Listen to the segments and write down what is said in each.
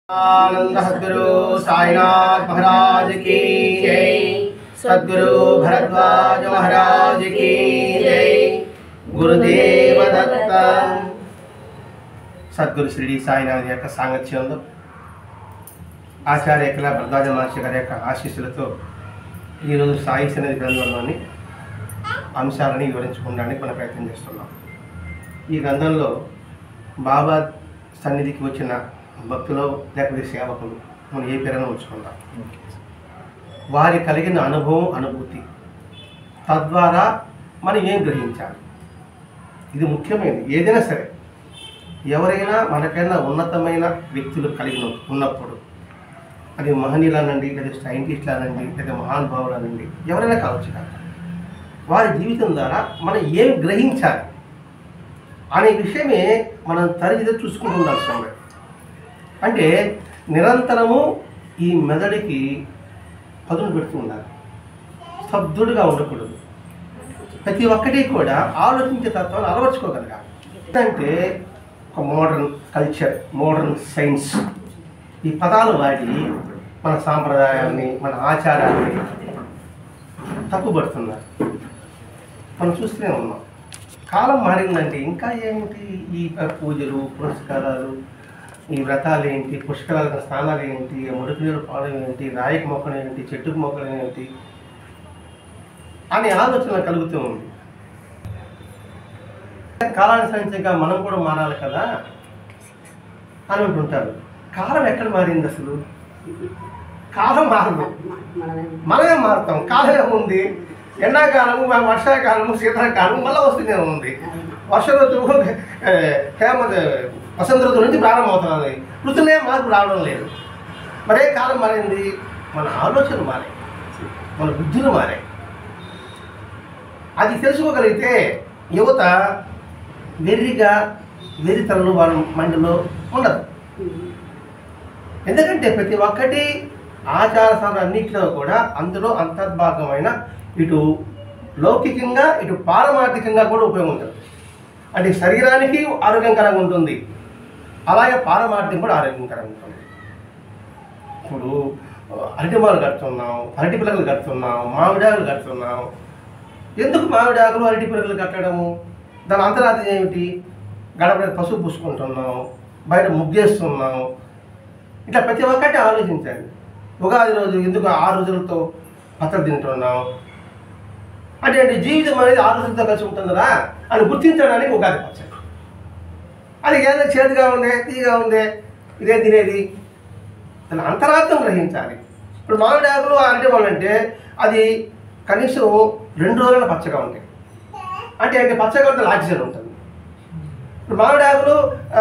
आनंद सद्गुरु साईनाथ महाराज की जय। सद्गुरु भरद्वाज महाराज की जय। गुरुदेव दत्त। सद्गुरु श्री साईनाथ యొక్క సాంగత్యంలో ఆచార్య ఏకలా భరద్వాజ మహర్షి గారి యొక్క ఆశీస్సులతో ఈరోజు సాయి సన్నిధి గ్రంథంలోని అంశాలని వివరించుకోవడానికి మనం ప్రయత్నం చేస్తున్నాం. ఈ గ్రంథంలో బాబా సన్నిధికి వచ్చిన భక్తులు లేకపోతే సేవకులు మనం ఏ పేరైనా ఉంచుకుందాం, వారి కలిగిన అనుభవం అనుభూతి తద్వారా మనం ఏం గ్రహించాలి. ఇది ముఖ్యమైనది. ఏదైనా సరే ఎవరైనా మనకైనా ఉన్నతమైన వ్యక్తులు కలిగి ఉన్నప్పుడు, అది మహనీయులనండి, లేదా సైంటిస్టులనండి, లేదా మహానుభావులనండి, ఎవరైనా కావచ్చు కాదు, వారి జీవితం ద్వారా మనం ఏం గ్రహించాలి అనే విషయమే మనం తరచుగా చూసుకుంటూ ఉండాల్సి ఉంది. అంటే నిరంతరము ఈ మెదడుకి పదును పెడుతూ ఉండాలి, స్తబ్దుడుగా ఉండకూడదు. ప్రతి ఒక్కటి కూడా ఆలోచించే తత్వాన్ని అలవర్చుకోగలగాలి. అంటే ఒక మోడర్న్ కల్చర్, మోడర్న్ సైన్స్ ఈ పదాలు వాడి మన సాంప్రదాయాన్ని, మన ఆచారాన్ని తప్పుపడుతున్నారు. మనం చూస్తూనే ఉన్నాం. కాలం మారిందంటే ఇంకా ఏమిటి ఈ పూజలు, పురస్కారాలు, ఈ వ్రతాలు ఏంటి, పుష్కరాల స్నానాలు ఏంటి, మురికి నీరు పాడడం ఏంటి, రాయికి మొక్కడం ఏంటి, చెట్టుకు మొక్కడం ఏంటి అనే ఆలోచన కలుగుతూ ఉంది. కాలానుసరించగా మనం కూడా మారాలి కదా అని అంటుంటారు. కాలం ఎక్కడ మారింది అసలు? కాలం మారదు, మనమే మారుతాం. కాలం ఏముంది? ఎండాకాలము, వర్షాకాలము, శీతాకాలం మళ్ళీ వస్తూనే ఉంది. వర్ష ఋతువు, వసంత ఋతువు నుంచి ప్రారంభమవుతుంది. ఋతువులే మార్పు రావడం లేదు. మరే కాలం మారింది? మన ఆలోచనలు మారాయి, మన బుద్ధులు మారాయి. అది తెలుసుకోగలిగితే యువత వెర్రిగా, వెర్రితనంలో వాళ్ళ మండిలో ఉండదు. ఎందుకంటే ప్రతి ఒక్కటి ఆచార సాధనన్నింటిలో కూడా అందులో అంతర్భాగమైన ఇటు లౌకికంగా, ఇటు పారమార్థికంగా కూడా ఉపయోగం ఉంటుంది. అంటే శరీరానికి ఆరోగ్యకరంగా ఉంటుంది, అలాగే పారమార్థికం కూడా ఆరోగ్యకరంగా ఉంటుంది. ఇప్పుడు అరటిమాలు కడుతున్నాం, అరటి పిల్లలు కడుతున్నాం, మామిడాకులు కడుతున్నాం. ఎందుకు మామిడాకులు, అరటి పిల్లలు కట్టడము? దాని అంతరార్థం ఏమిటి? గడప పసుపు పూసుకుంటున్నాం, బయట ముగ్గేస్తున్నాం. ఇట్లా ప్రతి ఒక్కటి ఆలోచించండి. ఉగాది రోజు ఎందుకు 6 రోజులతో పచ్చడి తింటున్నాం అంటే జీవితం అనేది 6 రోజులతో కలిసి ఉంటుందా అని గుర్తించడానికి ఉగాది పచ్చడి. అది ఏదో చేదుగా ఉందే, తీగా ఉందే, ఇదే తినేది, దాని అంతరార్థం గ్రహించాలి. ఇప్పుడు మామిడి ఆకులు అరటిపళ్ళు అది కనీసం 2 రోజుల పచ్చగా ఉంటాయి. అంటే పచ్చగా ఉంటే ఆక్సిజన్ ఉంటుంది. ఇప్పుడు మామిడి ఆకులు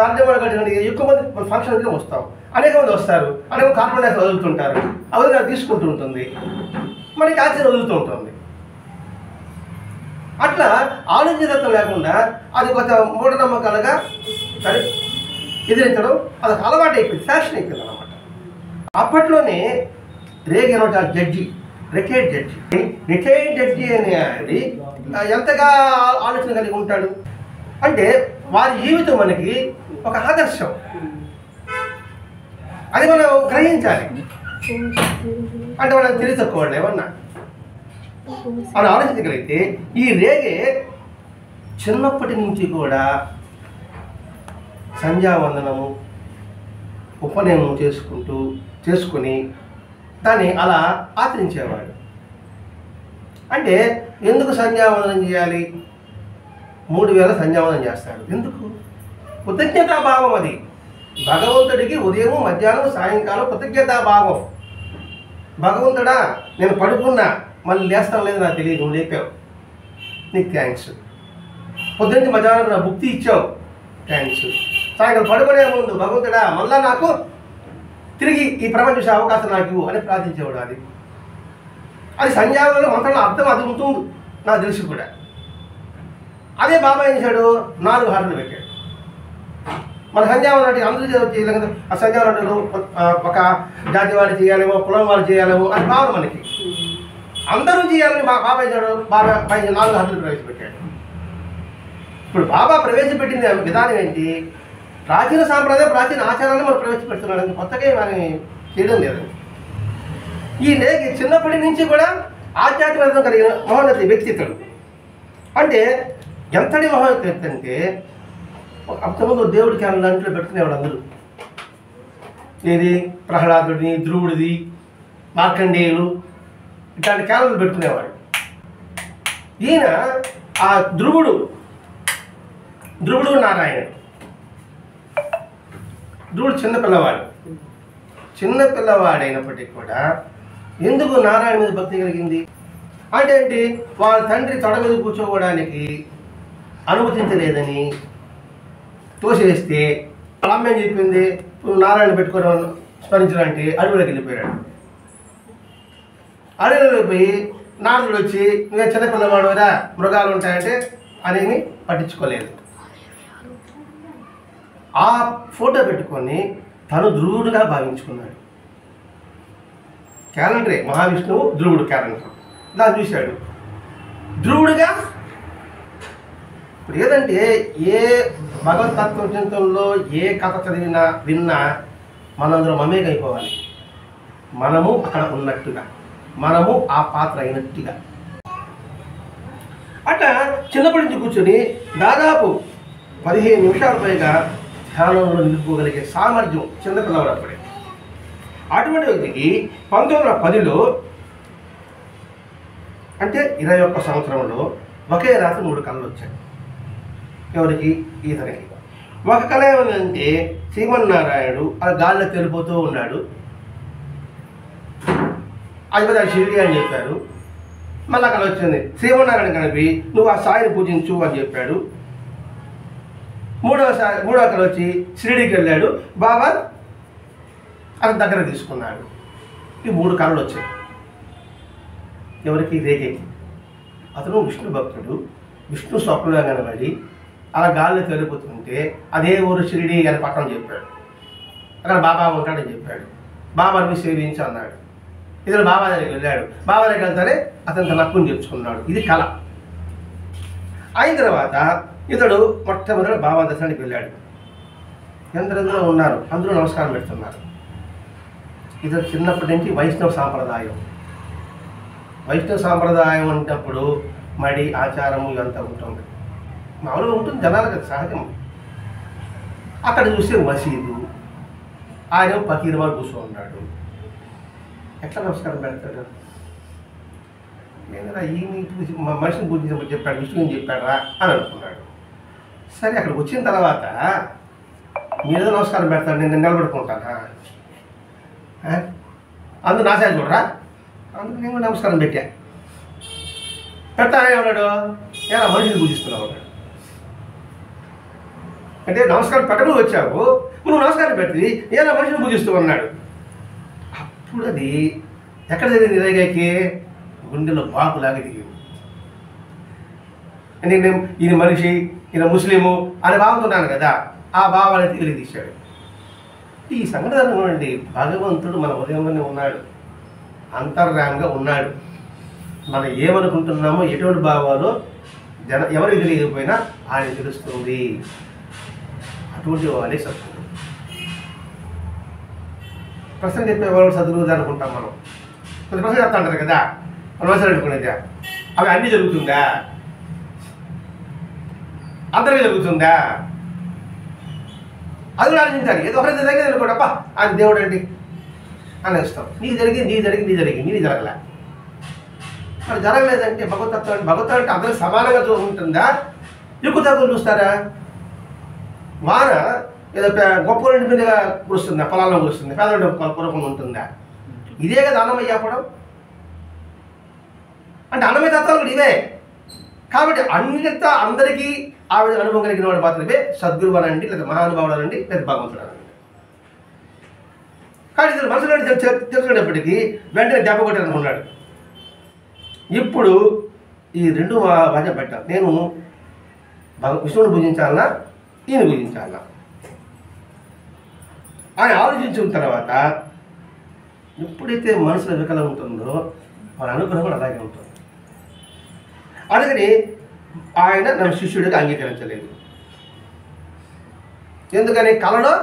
అరటిపళ్ళు కట్టండి, ఎక్కువ మంది మన ఫంక్షన్కి వస్తాం, అనేక మంది వస్తారు, అనేక కార్బన్ డైఆక్సైడ్ వదులుతుంటారు, అవి అది తీసుకుంటూ ఉంటుంది, మనకి ఆక్సిజన్ వదులుతూ ఉంటుంది. అట్లా ఆలోచనతో లేకుండా అది కొంత మూఢనమ్మకాలుగా సరే ఎదిరించడం అది అలవాటు అయిపోయింది, ఫ్యాషన్ అయిపోయింది అనమాట. అప్పట్లోనే రేగనోట జడ్జి, రిటైర్డ్ జడ్జి అనేది ఎంతగా ఆలోచన కలిగి ఉంటాడు అంటే వారి జీవితం మనకి ఒక ఆదర్శం. అది మనం గ్రహించాలి. అంటే మనం తెలివి తక్కువ ఏమన్నా అని ఆలోచించగలిగితే ఈ రేగే చిన్నప్పటి నుంచి కూడా సంధ్యావందనము, ఉపనయనం చేసుకుని దాన్ని అలా ఆచరించేవాడు. అంటే ఎందుకు సంధ్యావందనం చేయాలి? 3 వేల సంధ్యావందనం చేస్తాడు. ఎందుకు? కృతజ్ఞతాభావం. అది భగవంతుడికి ఉదయం, మధ్యాహ్నం, సాయంకాలం కృతజ్ఞతాభావం. భగవంతుడా, నేను పడుకున్నా, మళ్ళీ లేస్తాం లేదు నాకు తెలియదు, నువ్వు లేపావు, నీకు థ్యాంక్స్. పొద్దునుంచి మధ్యాహ్నం నా భుక్తి ఇచ్చావు, థ్యాంక్స్. సాయంకాలం పడుకునే ముందు భగవంతుడా మళ్ళా నాకు తిరిగి ఈ ప్రపంచ చూసే అవకాశం నాకు అని ప్రార్థించేవాడు. అది సంధ్యావందనంలో మంత్రంలో అర్థం అది ఉంటుంది నాకు తెలిసి కూడా. అదే బాబా ఏం చేశాడు? 4 హారతులు పెట్టాడు. మన సంధ్యావందనం అందరూ చేయలేదు. ఆ సంధ్యావందనలు ఒక జాతి వారు చేయాలేమో, కులం వారు చేయాలేమో అని భావన మనకి. అందరూ చేయాలని బాబా చేశాడు. బాబా 4 హారతులు ప్రవేశపెట్టాడు. ఇప్పుడు బాబా ప్రవేశపెట్టింది విధానం ఏంటి? ప్రాచీన సాంప్రదాయం ప్రాచీన ఆచారాన్ని మనం ప్రవేశపెడుతున్నాడు, కొత్తగా మనం చేయడం లేదండి. ఈ లేఖి చిన్నప్పటి నుంచి కూడా ఆధ్యాత్మికత కలిగిన మహోన్నత వ్యక్తిత్వం. అంటే ఎంతటి మహోన్నత అంటే అంతకుముందు దేవుడికి దాంట్లో పెట్టుకునేవాడు అందరూ. ఏది ప్రహ్లాదుడిని, ధ్రువుడిది, మార్కండేయులు ఇట్లాంటి క్యాలెండర్లు పెట్టుకునేవాడు. ఈయన ఆ ధ్రువుడు నారాయణుడు. ధ్రువుడు చిన్నపిల్లవాడైనప్పటికీ కూడా ఎందుకు నారాయణ మీద భక్తి కలిగింది అంటే ఏంటి, వాళ్ళ తండ్రి తొడ మీద కూర్చోవడానికి అనుమతించలేదని తోసేస్తే వాళ్ళ అమ్మ ఏం చెప్పింది, నారాయణ పెట్టుకోవడం స్మరించడానికి అడవిలోకి వెళ్ళిపోయాడు. అడవిలో పోయి నారదుడు వచ్చి నువ్వే చిన్నపిల్లవాడు కదా, మృగాలు ఉంటాయంటే అనేమి పట్టించుకోలేదు. ఆ ఫోటో పెట్టుకొని తను ధ్రువుడుగా భావించుకున్నాడు. క్యాలెండరే మహావిష్ణువు ధ్రువుడు క్యాలెండర్ దాన్ని చూశాడు ధ్రువుడుగా. ఇప్పుడు ఏదంటే ఏ భగవతత్వ చింతనలో ఏ కథ విన్నా మనందరూ మమేకైపోవాలి. మనము అక్కడ ఉన్నట్టుగా, మనము ఆ పాత్ర అయినట్టుగా. అట్లా చిన్నప్పటి నుంచి కూర్చొని దాదాపు 15 నిమిషాల పైగా ధ్యానంలో నిలుపుకోగలిగే సామర్థ్యం చిన్నపిల్లవాడు అప్పుడే. అటువంటి వ్యక్తికి 1910లో అంటే 21 సంవత్సరంలో ఒకే రాత్రి 3 కళలు వచ్చాయి. ఎవరికి? ఈతనికి. ఒక కళ ఏమంటే శ్రీమన్నారాయణుడు అలా గాలిలో తెలిపోతూ ఉన్నాడు. అది షిరిడి అని చెప్పారు. మళ్ళీ అక్కడ వచ్చింది శ్రీమన్నారాయణ కనిపి నువ్వు ఆ సాయిని పూజించు అని చెప్పాడు. మూడో అక్కడ వచ్చి షిరిడికి వెళ్ళాడు, బాబా అతని దగ్గర తీసుకున్నాడు. ఈ 3 కళలు వచ్చాయి. ఎవరికి? రేఖకి. అతను విష్ణు భక్తుడు. విష్ణు స్వప్నంగా కనబడి అలా గాలిలో తెలిపోతుంటే అదే ఊరు షిరిడి అని పక్కన చెప్పాడు. అక్కడ బాబా ఉంటాడని చెప్పాడు. బాబాని సేవించి అన్నాడు. ఇతను బాబా దగ్గరికి వెళ్ళాడు. బాబా దగ్గరికి వెళ్తానే అతను తన హక్కుని తెచ్చుకున్నాడు. ఇది కళ. అయిన తర్వాత ఇతడు మొట్టమొదటి బాబా దర్శనానికి వెళ్ళాడు. ఎందరెందరో ఉన్నారు, అందరూ నమస్కారం పెడుతున్నారు. ఇతడు చిన్నప్పటి నుంచి వైష్ణవ సాంప్రదాయం అంటప్పుడు మడి ఆచారము ఇదంతా ఉంటుంది, మామూలుగా ఉంటుంది జనాలకు సహజం. అక్కడ చూస్తే మసీదు, ఆయన పకీర్ వారు కూర్చో ఉన్నాడు. ఎట్లా నమస్కారం పెడతాడు? ఏదైనా ఈ మనిషిని పూజించమని చెప్పాడు, విష్ణుని చెప్పాడా అని అనుకున్నాడు. సరే అక్కడికి వచ్చిన తర్వాత మీరేదో నమస్కారం పెడతాడు, నేను నిలబడుకుంటానా? అందరూ నా సైడ్ చూడరా, అందుకు నేను నమస్కారం పెడతా ఏమన్నాడు, ఎలా మనిషిని పూజిస్తున్నావు అన్నాడు. అంటే నమస్కారం పెట్టకుండా వచ్చావు, నువ్వు నమస్కారం పెట్టి ఎలా మనిషిని పూజిస్తూ అన్నాడు. అప్పుడు అది ఎక్కడ జరిగింది? రేగాకి గుండెలో బాకులాగా దిగింది. అంటే నేను ఈయన మనిషి, ఈయన ముస్లిము అని భావంతున్నాను కదా, ఆ భావాన్ని తిరిగి తీశాడు. ఈ సంఘటన చూడండి, భగవంతుడు మన ఉదయంలోనే ఉన్నాడు, అంతర్యామంగా ఉన్నాడు. మనం ఏమనుకుంటున్నామో ఎటువంటి భావాలో ఎవరికి తెలియకపోయినా ఆయన తెలుస్తుంది. అటువంటి వాళ్ళే సద్గురు. ప్రశ్న చెప్పేవాళ్ళు సద్గురు అనుకుంటాం మనం. కొన్ని ప్రశ్నలు చెప్తా అంటారు కదా, మనం అవసరం అనుకునేదా అవి అన్నీ జరుగుతుందా? అందరికీ జరుగుతుందా? అది కూడా ఆలోచించాలి. ఏదో ఒకరైతే జరిగేది అనుకోండి, అబ్బా ఆయన దేవుడు అండి అనేస్తాం. నీ జరిగింది జరగలే. మరి జరగలేదంటే భగవతత్వం అంటే అందరికి సమానంగా ఉంటుందా? ఎక్కువ తక్కువ చూస్తారా? వాన ఏదో గొప్ప ఇంటి మీద కురుస్తుందా? పొలాల్లో కురుస్తుంది, పేదవాడి పూర్వకంగా ఉంటుందా? ఇదే కదా అన్నమయ్య చెప్పడం అంటే. అన్నమయ్య తత్వాలు కూడా ఇవే. కాబట్టి అన్నిటితో అందరికీ ఆవిడ అనుభవం కలిగిన వాడు మాత్రమే సద్గురువు అనండి, లేదా మహానుభావుడు అనండి, లేదా భగవంతుడు అనండి. కానీ ఇతను మనసులో తెలుసుకునేప్పటికీ వెంటనే దెబ్బ కొట్టాలనుకున్నాడు. ఇప్పుడు ఈ 2 మధ్య పెట్టాను, నేను విష్ణువుని పూజించాలన్నా ఈయన పూజించాలన్నా అని ఆలోచించిన తర్వాత ఎప్పుడైతే మనసులో వికలం ఉంటుందో వాళ్ళ అనుగ్రహం కూడా అలాగే ఉంటుంది. అందుకని ఆయన నన్ను శిష్యుడిగా అంగీకరించలేదు. ఎందుకని కళలో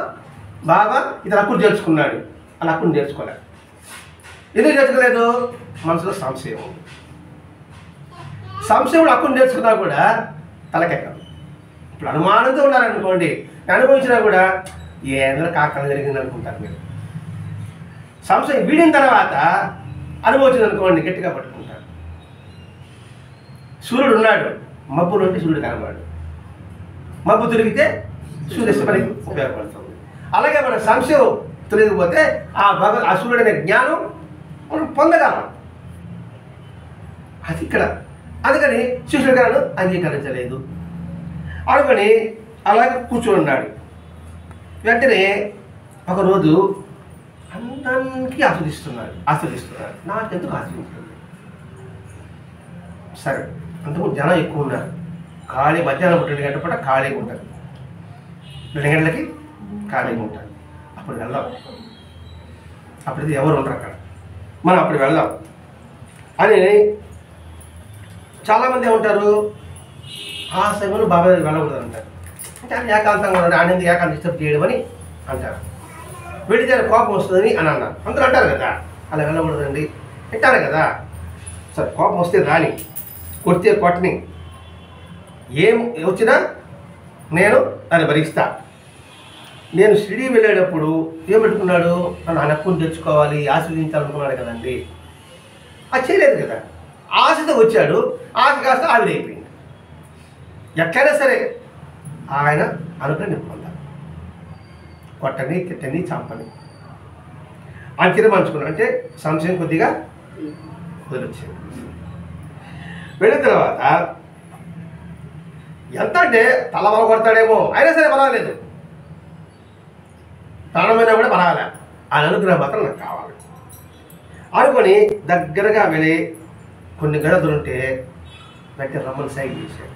బాగా ఇతను హక్కును చేర్చుకున్నాడు, అలా హక్కును చేర్చుకోలేదు. ఎందుకు చేర్చుకోలేదు? మనసులో సంశయం ఉంది. సంశయం హక్కును చేర్చుకున్నా కూడా తలకెక్కదు. ఇప్పుడు అనుమానంతో ఉన్నారనుకోండి, అనుభవించినా కూడా ఏదైనా కాకలు జరిగింది అనుకుంటారు మీరు. సంశయం వీడిన తర్వాత అనుభవించింది అనుకోండి, గట్టిగా పట్టుకుంటారు. సూర్యుడు ఉన్నాడు, మబ్బు నుండి సూర్యుడు కనబడు, మబ్బు తిరిగితే సూర్యుడు మనకి ఉపయోగపడుతుంది. అలాగే మన సంశయం తొలగిపోతే ఆ సూర్యుడు అనే జ్ఞానం మనం పొందగలం. అది ఇక్కడ. అందుకని శిష్యుడు గారు అంగీకరించలేదు అనుకొని అలాగే కూర్చొని ఉన్నాడు. వెంటనే ఒకరోజు అందరికీ ఆస్వాదిస్తున్నాడు. నాకెందుకు ఆస్వాదించలేదు? సరే, అంతకు జనం ఎక్కువ ఉన్నారు. ఖాళీ మధ్యాహ్నం 2 గంటల పూట ఖాళీగా ఉంటారు, 2 గంటలకి ఖాళీగా ఉంటారు. అప్పుడు వెళ్దాం, అప్పుడు ఎవరు ఉండరు అక్కడ, మనం అప్పుడు వెళ్దాం అని చాలామంది ఏమంటారు, ఆ సమయంలో బాబాయ్ వెళ్ళకూడదు అంటారు. అంటే ఆయన ఏకాంతంగా ఉన్నాడు, ఆయన ఏకాంతం డిస్టర్బ్ చేయడం అని అంటారు. వెళితే కోపం వస్తుందని అని అన్నారు. అందరూ అంటారు కదా, అలా వెళ్ళకూడదండి అంటారు కదా. సరే, కోపం వస్తే రాని, కొడితే కొట్టని, ఏం వచ్చినా నేను దాన్ని భరిస్తా. నేను షిరిడీ వెళ్ళేటప్పుడు ఏం పెట్టుకున్నాడు, నన్ను హక్కును తెచ్చుకోవాలి, ఆశీర్వదించాలనుకున్నాడు కదండి. అది చేయలేదు కదా. ఆశతో వచ్చాడు, ఆశ కాస్త ఆవిరైపోయింది. ఎట్లయినా సరే ఆయన అనుగ్రహం పొందాలి. కొట్టని, తిట్టని, చంపని ఆయన తీర్మానించుకున్నాడు. అంటే సంశయం కొద్దిగా వదిలొచ్చింది. వెళ్ళిన తర్వాత ఎంత అంటే తల బల కొడతాడేమో, అయినా సరే పర్వాలేదు, ప్రాణమైనా కూడా పర్వాలే, ఆయన అనుగ్రహం మాత్రం నాకు కావాలి అనుకొని దగ్గరగా వెళ్ళి కొన్ని గడదులుంటే వెంటనే రమ్మని సైకి చేశాడు.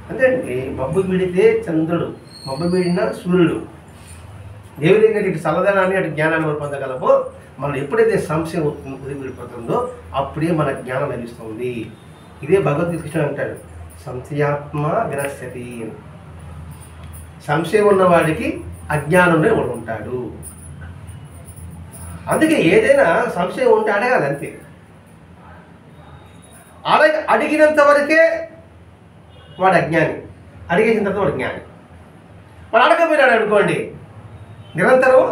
అంతే అండి. మబ్బు వీడితే చంద్రుడు, మబ్బు వీడిన సూర్యుడు. ఏ విధంగా ఇటు చల్లదనాన్ని అటు జ్ఞానాన్ని మనం పొందగలమో, మనం ఎప్పుడైతే సంశయం విడిపోతుందో అప్పుడే మన జ్ఞానం లభిస్తుంది. ఇదే భగవద్గీత కృష్ణుడు అంటాడు, సంశయాత్మ వినశ్యతి. సంశయం ఉన్నవాడికి అజ్ఞానంలో ఉంటాడు. అందుకే ఏదైనా సంశయం ఉంటే అడగాలి అంతే. అడిగినంత వరకే వాడు అజ్ఞాని, అడిగేసిన తర్వాత వాడు జ్ఞాని. వాడు అడగపోయినాడు అనుకోండి, నిరంతరం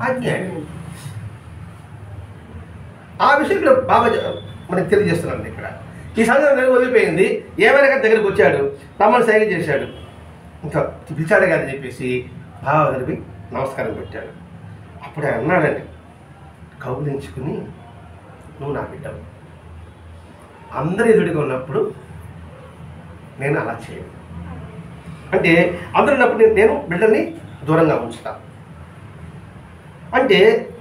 అజ్ఞాని. ఆ విషయం ఇక్కడ బాబా మనకి తెలియజేస్తున్నాడు. ఇక్కడ ఈ సందర్భం దగ్గర వదిలిపోయింది. ఏమైనా కానీ దగ్గరికి వచ్చాడు, తమ్మని సైగ చేశాడు, ఇంకా పిలిచాడే కదా చెప్పేసి బాబా దగ్గరికి నమస్కారం పెట్టాడు. అప్పుడు ఆయన అన్నాడండి, కౌగిలించుకుని, నువ్వు నా బిడ్డవు, అందరి ఎదుటిగా ఉన్నప్పుడు నేను అలా చేయను. అంటే అందరు ఉన్నప్పుడు నేను బిడ్డని దూరంగా ఉంచుతాను అంటే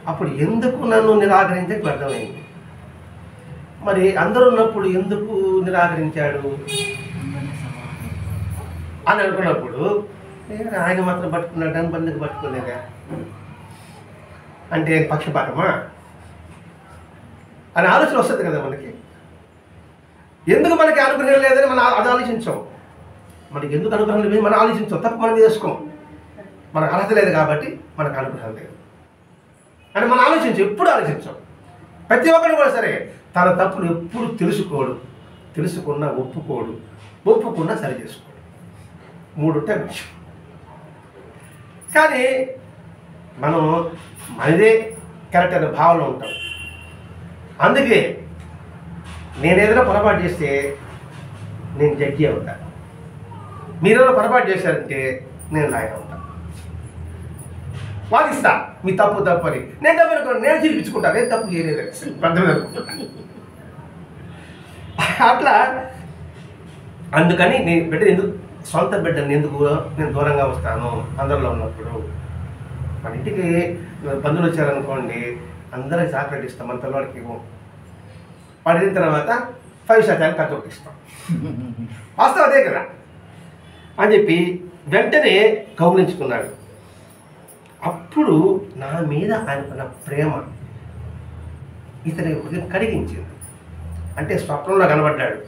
అప్పుడు ఎందుకు నన్ను నిరాకరించే అర్థమైంది. మరి అందరూ ఉన్నప్పుడు ఎందుకు నిరాకరించాడు అని అనుకున్నప్పుడు ఆయన మాత్రం పట్టుకున్నాడు, దాని బంధుకు పట్టుకోలేదా అంటే పక్షపాతమా అని ఆలోచన వస్తుంది కదా మనకి. ఎందుకు మనకి అనుగ్రహం లేదని మనం అది ఆలోచించాం. మనకి ఎందుకు అనుగ్రహం లేదు మనం ఆలోచించాం, తప్పు మనం చేసుకోం. మనకు అర్హత లేదు కాబట్టి మనకు అనుగ్రహం లేదు అని మనం ఆలోచించాం. ఎప్పుడు ఆలోచించాం. ప్రతి ఒక్కరు కూడా సరే తన తప్పును ఎప్పుడు తెలుసుకోడు, తెలుసుకున్నా ఒప్పుకోడు, ఒప్పుకున్నా సరి చేసుకోడు. 3 ఉంటాయి విషయం. కానీ మనం మనదే కరెక్ట్ అనే భావనలో ఉంటాం. అందుకే నేను ఏదైనా పొరపాటు చేస్తే నేను జడ్జి అవుతాను, మీరేమైనా పొరపాటు చేశారంటే నేను లాయర్ అవుతాను, వాదిస్తా మీ తప్పు తప్పని. నేను తప్పు అనుకోండి, నేను చూపించుకుంటాను, నేను తప్పు చేయలేదు అనుకుంటాను. అట్లా అందుకని నేను బిడ్డ ఎందుకు సొంత బిడ్డని ఎందుకు నేను దూరంగా వస్తాను అందరిలో ఉన్నప్పుడు. మన ఇంటికి బంధువులు వచ్చారనుకోండి, అందరికి చాక్లెట్ ఇస్తాం, మన పిల్లవాడికి ఇవ్వం. పడిన తర్వాత 5 శాతానికి ఖర్చు ఒకటి ఇస్తాం. వాస్తవం అదే కదా అని చెప్పి వెంటనే కౌగిలించుకున్నాడు. అప్పుడు నా మీద ఆయనకున్న ప్రేమ ఇతని హృదయం కరిగించింది. అంటే స్వప్నంలో కనబడ్డాడు,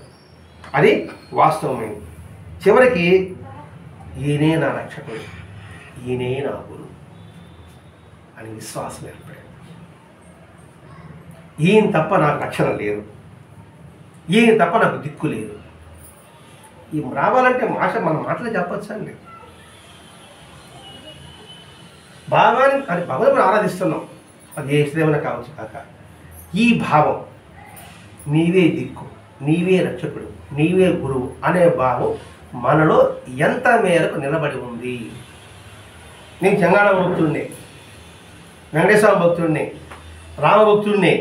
అది వాస్తవమైంది. చివరికి ఈయనే నా రక్షకుడు, ఈయనే నా గురువు అని విశ్వాసం ఏర్పడింది. ఈయన తప్ప నాకు రక్షణ లేదు, ఈయన తప్ప నాకు దిక్కు లేదు. ఈ రావాలంటే మన మాటలు చెప్పచ్చండి. భావాన్ని అని భగవంతుని ఆరాధిస్తున్నాం, అది ఏ శ్రేమన కావచ్చు కాక. ఈ భావం నీవే దిక్కు, నీవే రక్షకుడు, నీవే గురువు అనే భావం మనలో ఎంత మేరకు నిలబడి ఉంది. నేను చెంగాళ భక్తుడిని, వెంకటేశ్వర భక్తుడిని, రామభక్తుడిని,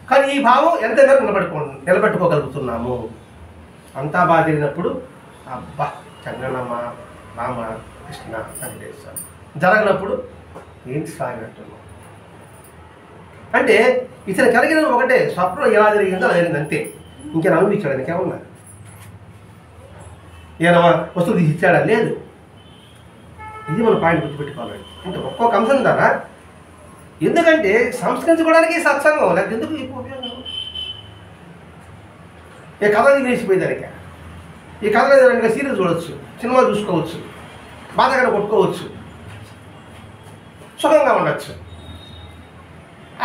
కానీ ఈ భావం ఎంత మేరకు నిలబెట్టుకోగలుగుతున్నాము. అంతా బాగా జరిగినప్పుడు అబ్బా చంగనమ్మ రామ కృష్ణ వెంకటేశ్వర, జరగనప్పుడు ఏంటి సాగినట్టున్నాం అంటే ఇతను కలిగిన ఒకటే, స్వప్నం ఎలా జరిగిందో అలా జరిగింది అంతే. ఇంకేనా అనుభవించాడు, ఇంకేమన్నా ఏమన్నా వస్తువు తీసి ఇచ్చాడా? లేదు. ఇది మన పాయింట్ గుర్తుపెట్టుకోవాలి. అంటే ఒక్కొక్క అంశం ద్వారా, ఎందుకంటే సంస్కరించుకోవడానికి సత్సంగం, లేకపోతే ఎందుకు ఎక్కువ ఉపయోగం? ఈ కథ వేసిపోయేదానిక, ఈ కథ ఏదైనా సీరియల్ చూడవచ్చు, సినిమాలు చూసుకోవచ్చు, బాధగా కొట్టుకోవచ్చు, సుఖంగా ఉండొచ్చు.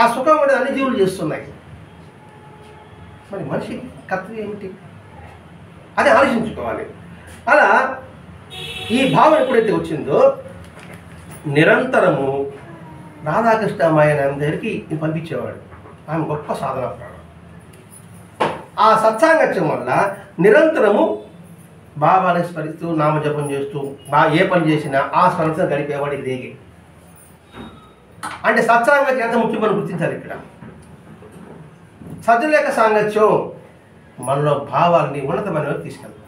ఆ సుఖం ఉండేది అన్ని జీవులు చేస్తున్నాయి. మరి మనిషి కర్తవ్యం ఏమిటి అని ఆలోచించుకోవాలి. అలా ఈ భావం ఎప్పుడైతే వచ్చిందో నిరంతరము రాధాకృష్ణమాయన దగ్గరికి పంపించేవాడు. ఆమె గొప్ప సాధన ప్రాణం. ఆ సత్సాంగత్యం వల్ల నిరంతరము బాబాని స్మరిస్తూ నామజపం చేస్తూ ఏ పని చేసినా ఆ స్మరణ గడిపేవాడు ఇదేగి. అంటే సత్సాంగత్యం ఎంత ముఖ్యమని గుర్తించాలి ఇక్కడ. సజ్జనుల యొక్క సాంగత్యం మనలో భావాల్ని ఉన్నతమైనవి తీసుకెళ్తుంది.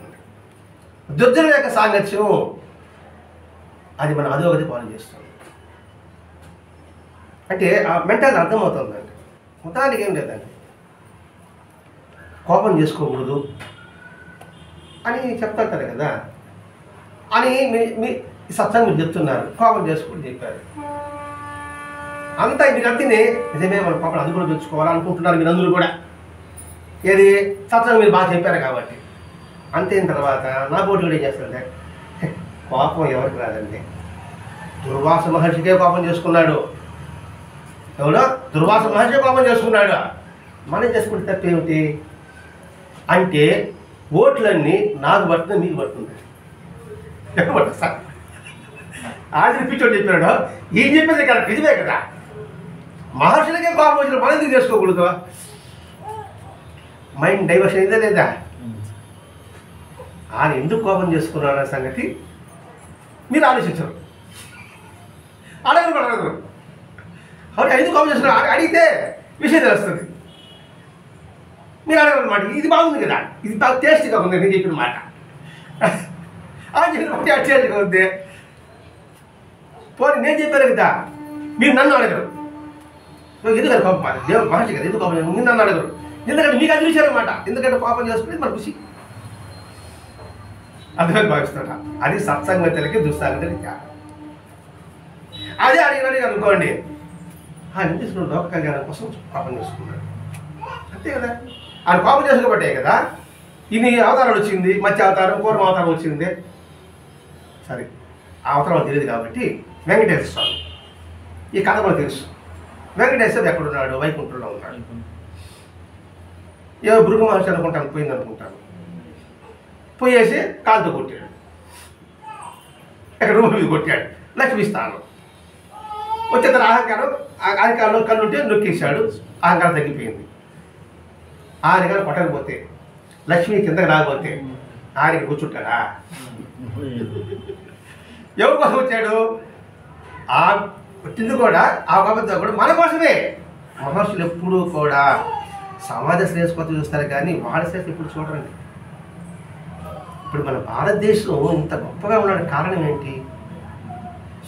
దుర్జనుల యొక్క సాంగత్యం అది మన అధోగతి పాలు చేస్తుంది. అంటే ఆ మెంటల్ అర్థమవుతుందండి. మొత్తానికి ఏం లేదండి, కోపం చేసుకోకూడదు అని చెప్తారు కదా అని మీ సత్సంగం మీరు చెప్తున్నారు. కోపం చేసుకోకూడదు చెప్పారు అంతా. మీరు అంతేనే నిజమే, మన కోపం అదుపులో తెచ్చుకోవాలనుకుంటున్నారు మీరు అందరూ కూడా. ఏది సత్సంగం మీరు బాగా చెప్పారు కాబట్టి. అంతైన తర్వాత నా బోటి కూడా ఏం చేస్తాడంటే, కోపం ఎవరికి రాదండి. దుర్వాస మహర్షికే కోపం చేసుకున్నాడు. ఎవడో దుర్వాస మహర్షి కోపం చేసుకున్నాడు. మనం చేసుకుంటే తప్పేమిటి అంటే ఓట్లన్నీ నాకు పడుతుంది, మీకు పడుతుంది. ఎక్కడ పడుతుంది సార్? ఆడిని పిచ్చోడు చెప్పాడు, ఏం చెప్పేది కదా నిజమే కదా. మహర్షులకే కోపం వచ్చిన మనం ఎందుకు చేసుకోకూడదు? మైండ్ డైవర్షన్ అయిందా లేదా? ఆయన ఎందుకు కోపం చేసుకున్నాడు అనే సంగతి మీరు ఆలోచించరు, అడగరు. కాబట్టి ఎందుకు కోపం చేసుకున్నారు అడిగితే విషయం తెలుస్తుంది. మీరు అడగనమాట, ఇది బాగుంది కదా, ఇది బాగా టేస్ట్గా ఉంది నేను చెప్పిన మాట, అని చెప్పిన మాట టేస్ట్గా ఉంది. పోనీ నేను చెప్పాను కదా, మీరు నన్ను అడగరు. ఎందుకని కోపం మాట దేవుడు మహర్షి కదా, ఎందుకు కోపం మీరు నన్ను అడగరు. ఎందుకంటే మీకు అది విషయాలన్నమాట. ఎందుకంటే కోపం చేసుకునేది మన ఖుషి, అర్థమని భావిస్తాడ. అది సత్సంగతలకి దుస్సంగతలకి కాదు. అదే అడిగినది అనుకోండి, తీసుకున్న లోక కళ్యాణం కోసం కోపం చేసుకున్నాడు అంతే కదా. ఆయన కోపం చేసుకోబట్టే కదా ఇన్ని అవతారాలు వచ్చింది. మత్స్య అవతారం, పూర్వ అవతారం వచ్చింది. సరే ఆ అవతారం తెలియదు కాబట్టి వెంకటేశ్వర స్వామి ఈ కథ మనకు తెలుసు. వెంకటేశ్వరుడు ఎక్కడున్నాడు? వైకుంఠంలో ఉన్నాడు. ఏదో భృగు మహర్షి అనుకుంటాను పోయింది అనుకుంటాను, పోయేసి కాలుతో కొట్టాడు, ఎక్కడ రూమ్ మీద కొట్టాడు. లక్ష్మీ స్థానం వచ్చే తన అహంకారంలో కన్నుంటే నొక్కేశాడు. అహంకారం తగ్గిపోయింది. ఆయన కొట్టకపోతే, లక్ష్మి కిందకి రాకపోతే ఆయనకి కూర్చుంటాడా? ఎవరి కోసం వచ్చాడు? ఆ వచ్చింది కూడా ఆ బాబతో కూడా మన కోసమే. మహర్షులు ఎప్పుడూ కూడా సమాజ శ్రేయస్సు కోసం చూస్తారు కానీ వాళ్ళ శ్రేయస్సు ఎప్పుడు చూడరండి. ఇప్పుడు మన భారతదేశం ఇంత గొప్పగా ఉండడానికి కారణం ఏంటి?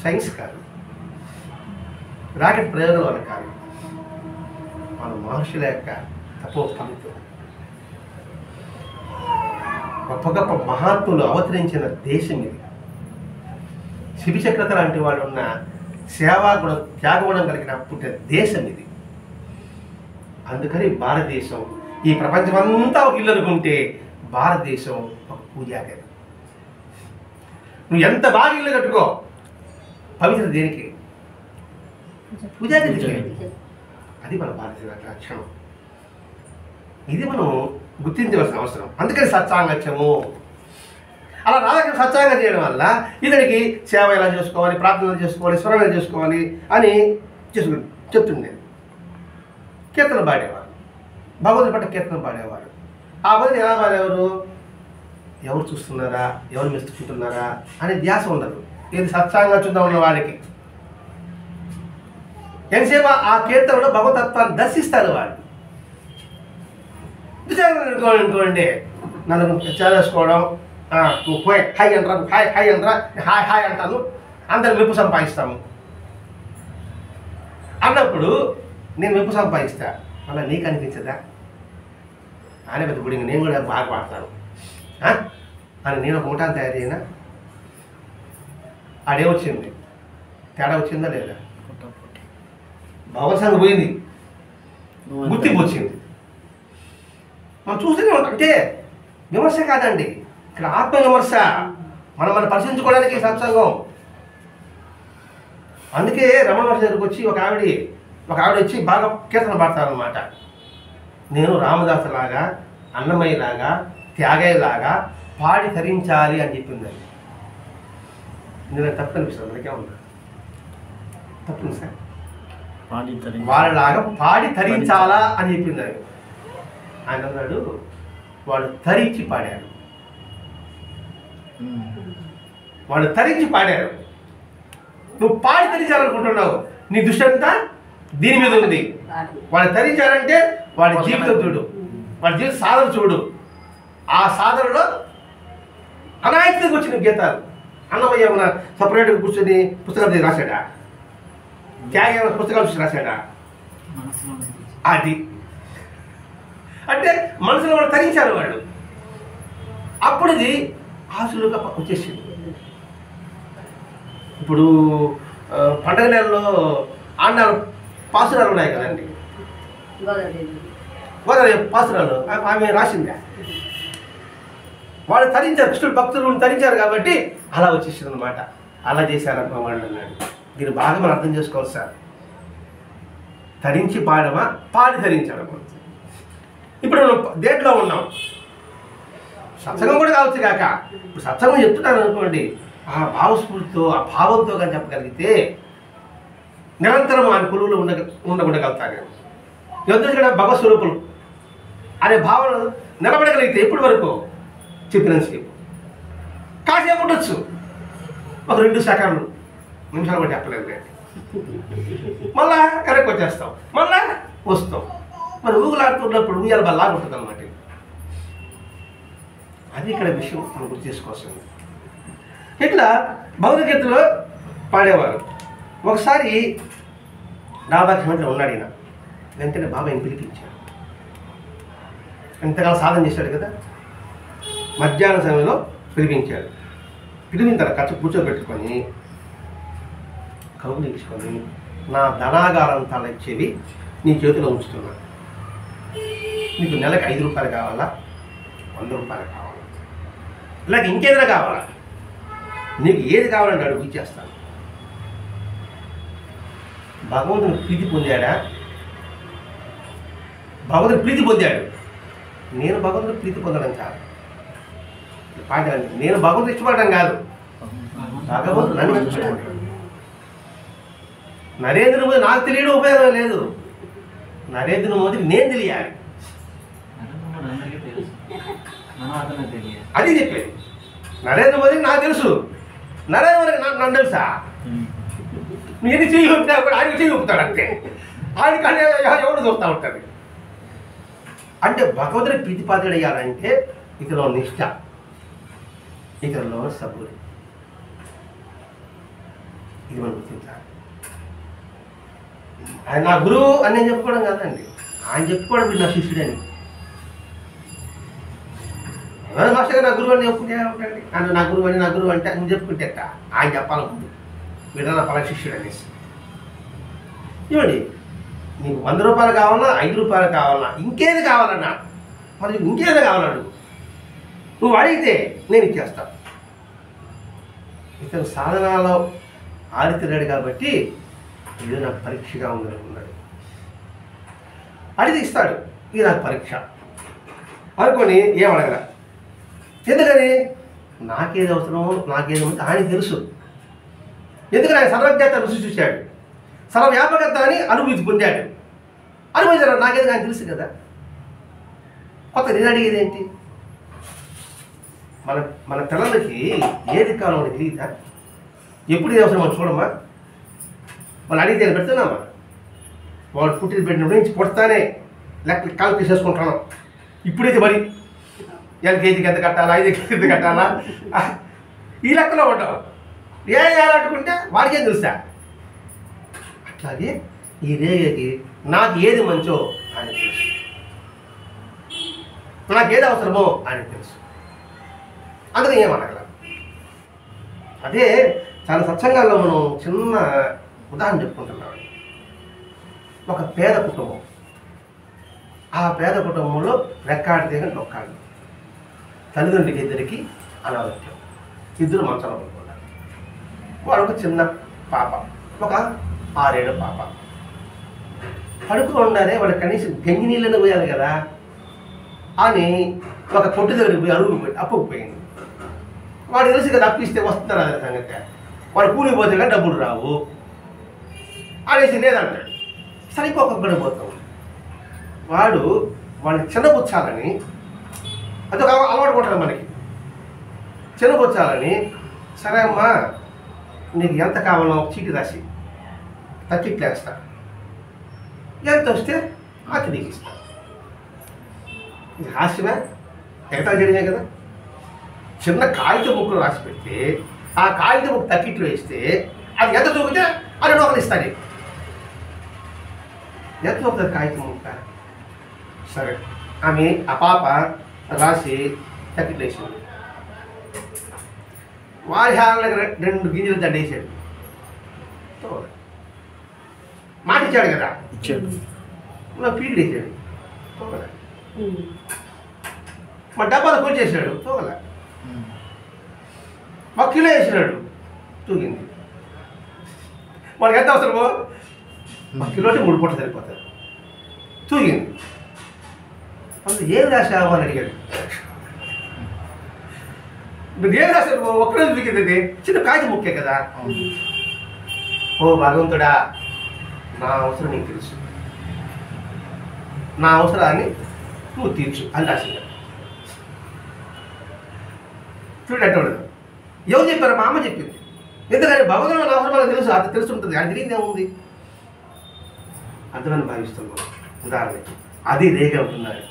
సైన్స్ కాదు, రాకెట్ ప్రయోగం వల్ల కాదు, మన మహర్షుల యొక్క తపో ఫలితం. గొప్ప గొప్ప మహాత్ములు అవతరించిన దేశం ఇది. శిబిచక్రత లాంటి వాళ్ళు ఉన్న సేవాగుణం, త్యాగగుణం కలిగిన పుట్టిన దేశం ఇది. అందుకని భారతదేశం ఈ ప్రపంచమంతా ఒక ఇల్లు అనుకుంటే భారతదేశం ఒక పూజాగది. నువ్వు ఎంత బాగా ఇల్లు కట్టుకో, పవిత్రత దేనికి? పూజాది. అది మన భారతీయ లక్షణం. ఇది మనం గుర్తించవలసిన అవసరం. అందుకని సత్సాంగత్యము. అలా రాధాకృష్ణ సత్సాంగం చేయడం వల్ల ఇతనికి సేవ ఎలా చేసుకోవాలి, ప్రార్థనలు చేసుకోవాలి, స్మరణ చేసుకోవాలి అని చెప్తుండే. కీర్తన పాడేవారు, భగవంతుని పట్ల కీర్తన పాడేవారు. ఆ బదులు ఎలా పాడేవారు? ఎవరు చూస్తున్నారా, ఎవరు మెచ్చుకుంటున్నారా అనే ధ్యాస ఉండదు. ఇది సత్సాంగత్యంగా ఉన్న వాడికి ఎంతసేపు ఆ కీర్తనలో భగవతత్వాన్ని దర్శిస్తారు వాళ్ళు. అనుకోండి, నన్ను చేరేసుకోవడం, నువ్వు పోయి హాయ్ అంటారా, హాయ్ అంటారా, హాయ్ అంటాను, అందరు మెప్పు సంపాదిస్తాము అన్నప్పుడు నేను మెప్పు సంపాదిస్తా, మళ్ళీ నీకు అనిపించదా? ఆయన పెద్ద గుడి నేను కూడా బాగా పాడతాను అని నేను ఒక ముఠాన్ని తయారు చేయనా? ఆడేమొచ్చింది? తేడా వచ్చిందా లేదా? భగవత్సంగం పోయింది, గుర్తింపు వచ్చింది. మనం చూస్తూనే ఉంటాం. అంటే విమర్శ కాదండి, ఇక్కడ ఆత్మ విమర్శ. మనం పరిశీలించుకోవడానికి సత్సంగం. అందుకే రమణ మహర్షి దగ్గరికి వచ్చి ఒక ఆవిడ వచ్చి బాగా కీర్తన పాడతారనమాట. నేను రామదాసులాగా, అన్నమయ్యలాగా, త్యాగయ్యలాగా పాడి తరించాలి అని చెప్పిందండి. నేను తప్పు అనిపిస్తుంది, మనకే ఉన్నా తప్పు సార్. వాళ్ళలాగా పాడి తరించాలా అని చెప్పింది ఆయన. ఆయన అన్నాడు, వాళ్ళు తరించి పాడారు, వాళ్ళు తరించి పాడారు. నువ్వు పాడి తరించాలనుకుంటున్నావు, నీ దృష్టి అంతా దీని మీద ఉంది. వాళ్ళు తరించారంటే వాడి జీవితం చూడు, వాడి జీవిత సాధన చూడు. ఆ సాధనలో అనాయకుడికి వచ్చిన గీతాలు. అన్నమయ్య మన సపరేట్గా కూర్చొని పుస్తకాలు రాశాడా? త్యాగ పుస్తకాలు చూసి రాశాడా? అది అంటే మనసులో వాళ్ళు తరించారు వాళ్ళు. అప్పుడు ఇది ఆశలుగా వచ్చేసింది. ఇప్పుడు పండగ నెలలో ఆండాలు పాసురాలు ఉన్నాయి కదండి, గోదావరి పాసురాలు ఆమె రాసిందా? వాళ్ళు తరించారు, కృష్ణుడు భక్తులు తరించారు కాబట్టి అలా వచ్చేసింది అనమాట. అలా చేశారనుకో వాళ్ళు అన్నాడు. దీన్ని బాగా మనం అర్థం చేసుకోవాలి సార్. తరించి పాడమా, పాడి ధరించడమా? ఇప్పుడు మనం దేంట్లో ఉన్నాం? సత్సంగం కూడా కావచ్చు కాక, ఇప్పుడు సత్సంగం చెప్తున్నాను అనుకోండి, ఆ భావస్ఫూర్తితో, ఆ భావంతో కానీ చెప్పగలిగితే నిరంతరం ఆయన కొలువులో ఉండగలుగుతాను నేను. ఎందుకంటే భగవత్ స్వరూపులు అనే భావన నిలబడగలిగితే ఎప్పటి వరకు చెప్పినంతసేపు. కాసేపు ఉండొచ్చు, ఒక 2 సెకండ్లు, నిమిషాలు కూడా చెప్పలేదు లేదు. మళ్ళా వెనక్కి వచ్చేస్తాం, మళ్ళా వస్తాం. మరి ఊగులాడుతున్నప్పుడు ఊయాల బల్లాగా ఉంటుంది అనమాట. అది ఇక్కడ విషయం మనం గుర్తు చేసుకోవాల్సింది. ఇట్లా భగవద్గీతలో పాడేవారు. ఒకసారి రాధాకృష్ణ ఉన్నాడు. ఈయన వెంటనే బాబాయ్ని పిలిపించాడు. ఎంతకాలం సాధన చేశాడు కదా, మధ్యాహ్నం సమయంలో పిలిపించాడు. పిలిపిన తర్వాత కూర్చోబెట్టుకొని కౌగిలించుకొని, నా ధనాగారం తలెచ్చేవి నీ చేతిలో ఉంచుతున్నా. నీకు నెలకు 5 రూపాయలు కావాలా, 100 రూపాయలు కావాలా, ఇలాగ ఇంకేదైనా కావాలా, నీకు ఏది కావాలంటే అడుగు ఇచ్చేస్తాను. భగవంతుని ప్రీతి పొందాడా? భగవంతుని ప్రీతి పొందాడు. నేను భగవంతుని ప్రీతి పొందడం కాదు, నేను భగవంతుని ఇష్టపడడం కాదు, భగవంతుడు నన్ను ఇష్టపడ్డాడు. నరేంద్ర మోదీ నాకు తెలియడం ఉపయోగం లేదు, నరేంద్ర మోదీకి నేను తెలియాలి. అది చెప్పేది. నరేంద్ర మోదీకి నాకు తెలుసు, నరేంద్ర మోదీకి నన్ను తెలుసా? నేను చెయ్యి ఊపుతా కూడా ఆయన చెయ్యి ఊపుతాడు అంతే. ఆయన కానీ ఎవరు చూస్తూ ఉంటుంది. అంటే భగవంతుని ప్రీతిపాత్రుడయ్యాలంటే ఇతరులో నిష్ఠ, ఇతరులో సబూరి. ఇది మనం గుర్తించాలి. ఆయన నా గురువు అని నేను చెప్పుకోవడం కాదండి, ఆయన చెప్పుకోవడం వీడు నా శిష్యుడని. మాస్టర్ నా గురువు అని చెప్పుకుంటే ఉంటాడండి. ఆయన నా గురువు అని, నా గురువు అంటే నువ్వు చెప్పుకుంటే ఆయన చెప్పాలనుకుంది వీడు నా పలా శిష్యుడు అనేసి. ఇవ్వండి, నీకు 100 రూపాయలు కావాలన్నా, 5 రూపాయలు కావాలన్నా, ఇంకేది కావాలన్నా, మరి ఇంకేది కావాలన్నాడు, నువ్వు అడిగితే నేను ఇచ్చేస్తాను. ఇతను సాధనాలో ఆరితేరాడు కాబట్టి ఇది నాకు పరీక్షగా ఉందనుకున్నాడు. అడిగి ఇస్తాడు, ఇది నాకు పరీక్ష అనుకొని ఏమడగరా. ఎందుకని నాకేది అవసరమో నాకేది ఉంటే ఆయనకి తెలుసు. ఎందుకని ఆయన సర్వజ్ఞత రుచి చూశాడు, సర్వవ్యాపకత అని అనుభూతి పొందాడు. అనుభవించాడు, నాకేది ఆయన తెలుసు కదా. కొత్త నేను అడిగేది ఏంటి? మన మన పిల్లలకి ఏది కావాలో తెలియదా? ఎప్పుడు ఇది అవసరం మనం చూడమ్మా. వాళ్ళు అడిగితే పెడుతున్నామా? వాడు పుట్టిన పెట్టినప్పుడు నుంచి పుడతానే లెక్క కాల్కులేట్ చేసుకుంటాను. ఇప్పుడైతే మరి ఎల్కేజీకి ఎంత కట్టాలా, 5 ఎంత కట్టాలా, ఈ లెక్కలో ఉంటాం. ఏ వేయాలనుకుంటే వాడికేం తెలుసా? అట్లాగే ఈ రేగకి నాకు ఏది మంచో ఆయన తెలుసు, నాకు ఏది అవసరమో ఆయన తెలుసు. అందుకని ఏమనగల. అదే చాలా సత్సంగాల్లో మనం చిన్న ఉదాహరణ చెప్పుకుంటున్నాం. ఒక పేద కుటుంబం, ఆ పేద కుటుంబంలో రెక్కాడితే కానీ డొక్కాడు. తల్లిదండ్రులకి ఇద్దరికి అనారోగ్యం, ఇద్దరు మంచంలో పడుకున్నారు. వాడు ఒక చిన్న పాప, ఒక 6 ఏళ్ళ పాప. పడుకోండానే వాడు కనీసం గంగి నీళ్ళని పోయాలి కదా అని ఒక కొట్టు దగ్గరికి పోయి అడుగు పోయి అప్పుకు పోయింది. వాడు తెలుసు కదా అప్పిస్తే వస్తున్నారు అదే సంగతి. వాడు కూలికి పోతే కానీ డబ్బులు రావు అనేసి లేదంటాడు. సరిపోకుండా పోతాం. వాడు వాళ్ళని చిన్నపుచ్చాలని, అదొక అలవాటు ఉంటుంది మనకి, చిన్నపుచ్చాలని. సరే అమ్మా నీకు ఎంత కావాలో చీటి రాసి తక్కిట్లు వేస్తా, ఎంత వస్తే అది నీకు ఇస్తా. ఇది హాస్యమే, ఎగతా చేయడమే కదా. చిన్న కాగిత ముక్కలు రాసి పెడితే ఆ కాగిత ముక్క తక్కిట్లు వేస్తే అది ఎంత చూపితే అది లోపల ఇస్తాను. ఎంత అవుతుంది కాగితం ముక్క? సరే ఆమె ఆ పాప రాసి తక్కిట్లు వేసింది. వారి హాళ్ళకి 2 గింజలు దండేసాడు. మాట ఇచ్చాడు కదా, ఇచ్చాడు. పీడి వేసాడు, తోగలే. మా డబ్బాలు కూర్చేసాడు, తోగలే. మా కిలో వేసినాడు, తూగింది. వాళ్ళకి ఎంత అవసరమో మా కిలోటి 3 పూటలు సరిపోతారు, తూగింది. అందులో ఏం రాశావు అని అడిగాడు. నువ్వు ఏం రాశావు? ఒక్కరోజు తూగింది, అది చిన్న కాగితం ముక్కే కదా. ఓ భగవంతుడా, నా అవసరం నీకు తెలుసు, నా అవసరాన్ని నువ్వు తీర్చు అని రాసింది. చూడండి, ఎవరు చెప్పారు? మా అమ్మ చెప్పింది. ఎందుకని భగవంతుడు నా అవసరం మనకు తెలుసు, అది తెలుసుంటుంది, అది తెలియదు ఏముంది. అర్థమని భావిస్తున్నాను. ఉదాహరణకి అది రేగే ఉంటున్నారు.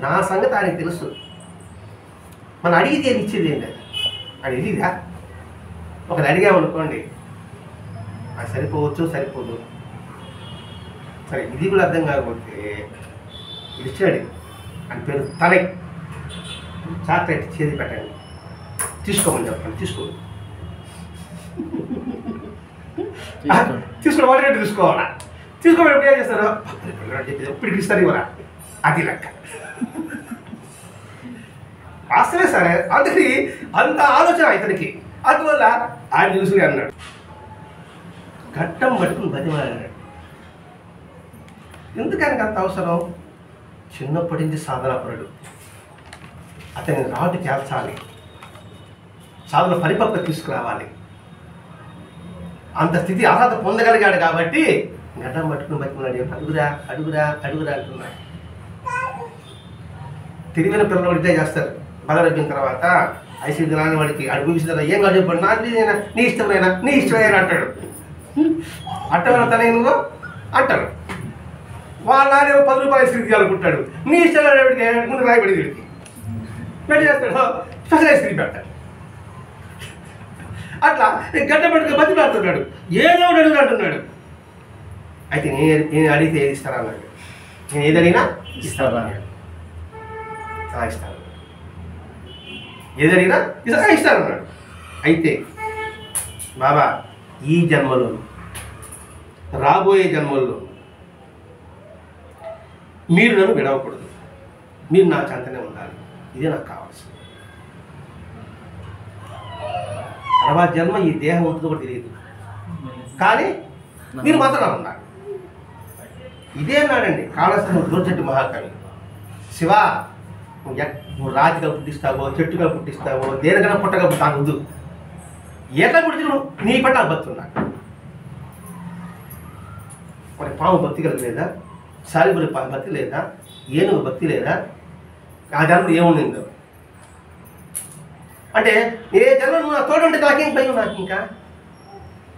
నా సంగతి ఆయనకి తెలుసు. మనం అడిగితే ఏది ఇచ్చేది ఏంటి? అది తెలియదా? ఒకరు అడిగామనుకోండి, అది సరిపోవచ్చు, సరిపోదు. సరే ఇది కూడా అర్థం కాకపోతే ఇది ఇచ్చాడు అని పేరు తలై చాక్లెట్ చేసి పెట్టండి, తీసుకోమని చెప్పండి. తీసుకోండి, తీసుకోండి, వాటి తీసుకోవాలా? తీసుకోమని ఏం చేస్తారు? ఎప్పటికి ఇస్తారు ఇవ్వరా? అది లెక్క. వాస్తవే సరే. అందుకని అంత ఆలోచన ఇతనికి. అందువల్ల ఆయన తెలుసుగా అన్నాడు, ఘట్టం పట్టుకుని బతిమాలన్నాడు. ఎందుకని అంత అవసరం? చిన్నప్పటి నుంచి సాధనపరుడు, అతని రాటు చేర్చాలి, సాధన పరిపక్వత తీసుకురావాలి. అంత స్థితి అర్హత పొందగలిగాడు కాబట్టి గడ్డం పట్టుకుని బతికున్నాడు. అడుగురా అడుగురా అడుగురా అంటున్నాడు. తెలివైన పిల్లలు ఇదే చేస్తారు. బలరైన తర్వాత 5 దినాన్ని వాడికి అడుగుపిస్తారు. ఏం కాదు చెప్పండి, నాకు నీ ఇష్టమైనా, నీ ఇష్టమైనా అంటాడు. అట్టమైన తనే నువ్వు అంటాడు. వాళ్ళ నాన్న 10 రూపాయలు ఐస్ క్రీమ్ తీయాలనుకుంటాడు. నీ ఇష్టం ముందు రాయబడి వీడికి పెళ్లి చేస్తాడు, స్పెషల్ ఐస్ క్రీమ్ పెడతాడు. అట్లా గడ్డ పట్టుకు బతిలాడుతున్నాడు. ఏదో అడుగులు అంటున్నాడు. అయితే నేను అడిగితే ఏది ఇస్తారా అన్నాడు. నేను ఏదడిగినా ఇస్తాను, ఇస్తాను, ఏదడిగినా ఇస్తానన్నాడు. అయితే బాబా ఈ జన్మలో రాబోయే జన్మల్లో మీరు నన్ను విడవకూడదు, మీరు నా చెంతనే ఉండాలి, ఇదే నాకు కావాల్సింది. తర్వాత జన్మ ఈ దేహం ఉంటుందో కూడా తెలియదు, కానీ మీరు మాత్రం అన్నారు. ఇదే అన్నాడండి కాళహస్తి దూర్జటి మహాకవి. శివ, నువ్వు రాతిగా పుట్టిస్తావో, చెట్టుగా పుట్టిస్తావో, దేనికైనా పుట్టగా పుట్టాను, ఎట్లా పుట్టి నీ పట్ల భక్తున్నా. మరి పాము భక్తి కలగలేదా? సాలిపురి భక్తి లేదా? ఏనుగు భక్తి లేదా? ఆ జన్మలో ఏముండిందో అంటే ఏ జన్మ నువ్వు నా తోడు ఉంటే నాకేం భయం, నాకు ఇంకా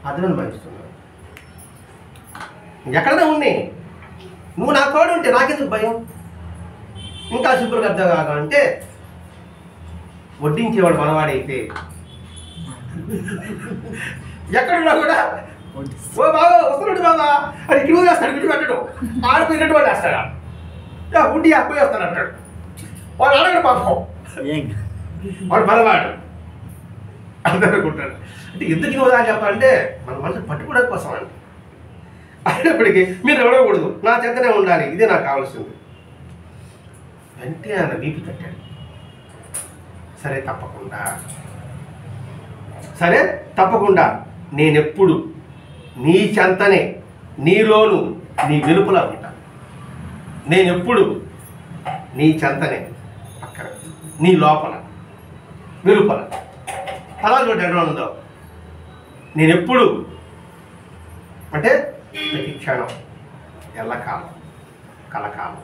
అదనని భావిస్తున్నావు. ఎక్కడనే ఉన్నాయి, నువ్వు నా తోడు ఉంటే నాకెందుకు భయం? ఇంకా సింపుల్గా అర్థం కావాలంటే వడ్డించేవాడు మనవాడైతే ఎక్కడున్నా కూడా ఓ బాబా వస్తున్నాడు బాబా అది క్యూ చేస్తాడు, విడి పెట్టడు, ఆడిపోయినట్టు వాళ్ళు వేస్తాడా ఉండి అప్పు వేస్తాడు అంటాడు. వాడు అడగడు పాపం, వాడు మనవాడు అందరుకుంటాడు. అంటే ఎందుకు ఇవ్వదా చెప్పాలంటే మన మనసు పట్టుకోవడం కోసం అండి. అయినప్పటికీ మీరు అడగకూడదు, నా చెంతనే ఉండాలి, ఇదే నాకు కావాల్సింది అంటే ఆయన వీపి కట్టాడు. సరే తప్పకుండా నేనెప్పుడు నీ చెంతనే, నీలోను నీ వెలుపల ఉంటాను. నేనెప్పుడు నీ చెంతనే, అక్కడ నీ లోపల వెలుపల పదాలు ఎక్కడ ఉందో. నేనెప్పుడు అంటే ప్రతి క్షణం, ఎల్లకాలం, కలకాలం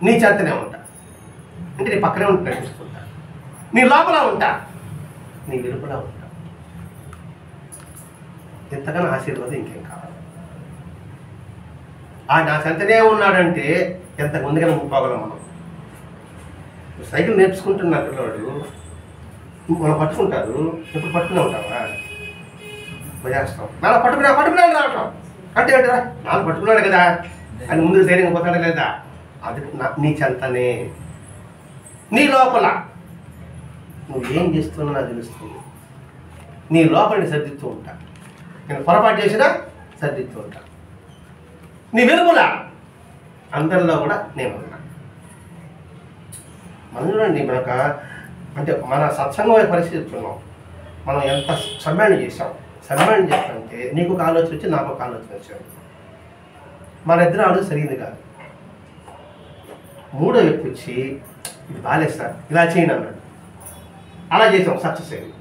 నీ చెంతనే ఉంటా. అంటే నీ పక్కనే ఉంటే నడిపిస్తుంటా, నీ లోపల ఉంటా, నీ వెలుపల ఉంటా. ఎంతగానో ఆశీర్వాదం ఇంకేం కావాలి. ఆ నా చెంతనే ఉన్నాడంటే ఎంత ముందుగానే ముప్పోగలం మనం. సైకిల్ నేర్చుకుంటున్న పిల్లవాడు మనం పట్టుకుంటారు, ఎప్పుడు పట్టుకునే ఉంటావా? చేస్తాం నాన్న పట్టుకున్నాను రావటం అంటే ఏంటరా, నాన్న పట్టుకున్నాడు కదా అని ముందుకు ధైర్యంగా పోతాడు లేదా? అది నీ చెంతనే, నీ లోపల నువ్వేం చేస్తున్నా నాకు తెలుస్తుంది. నీ లోపలిని సర్దిస్తూ ఉంటా, నేను పొరపాటు చేసినా సర్దిస్తూ ఉంటా. నీ వెలుపల అందరిలో కూడా నేను ఉన్నా. మనం చూడండి, మనక అంటే మన సత్సంగమైన పరిస్థితి చెప్తున్నాం. మనం ఎంత సమ్మానం చేసాం. సమ్మానం చేస్తామంటే నీకు ఒక ఆలోచన వచ్చి నాకు ఒక ఆలోచన వచ్చాడు. మన ఇద్దరు ఆలోచన సరిగింది కాదు. మూడో వ్యక్తి వచ్చి ఇది బాగాలేదు సార్, ఇలా చేయండి అన్నాడు. అలా చేసాం, సక్సెస్ అయింది.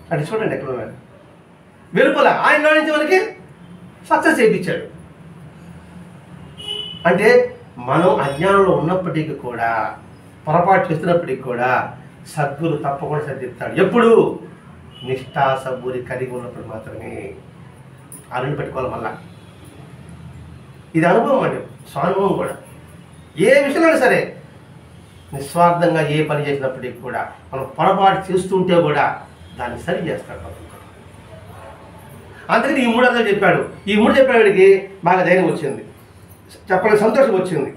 అంటే చూడండి ఎక్కడ ఉన్నాడు. వెలుపల ఆయన నుంచి మనకి సక్సెస్ చేయించాడు. అంటే మనం అజ్ఞానంలో ఉన్నప్పటికీ కూడా, పొరపాటు చేస్తున్నప్పటికీ కూడా సద్గురు తప్పకుండా సరిదిస్తాడు. ఎప్పుడు నిష్ఠా సబ్బురి కలిగి ఉన్నప్పుడు మాత్రమే. ఆ రెండు పెట్టుకోవాలి. మళ్ళా ఇది అనుభవం అండి, స్వానుభవం కూడా. ఏ విషయంలో సరే నిస్వార్థంగా ఏ పని చేసినప్పటికీ కూడా మనం పొరపాటు చేస్తుంటే కూడా దాన్ని సరి చేస్తాడు. అందుకని ఈ 3 అర్థాలు చెప్పాడు. ఈ 3 చెప్పేవాడికి బాగా ధైర్యం వచ్చింది, చెప్పడానికి సంతోషం వచ్చింది.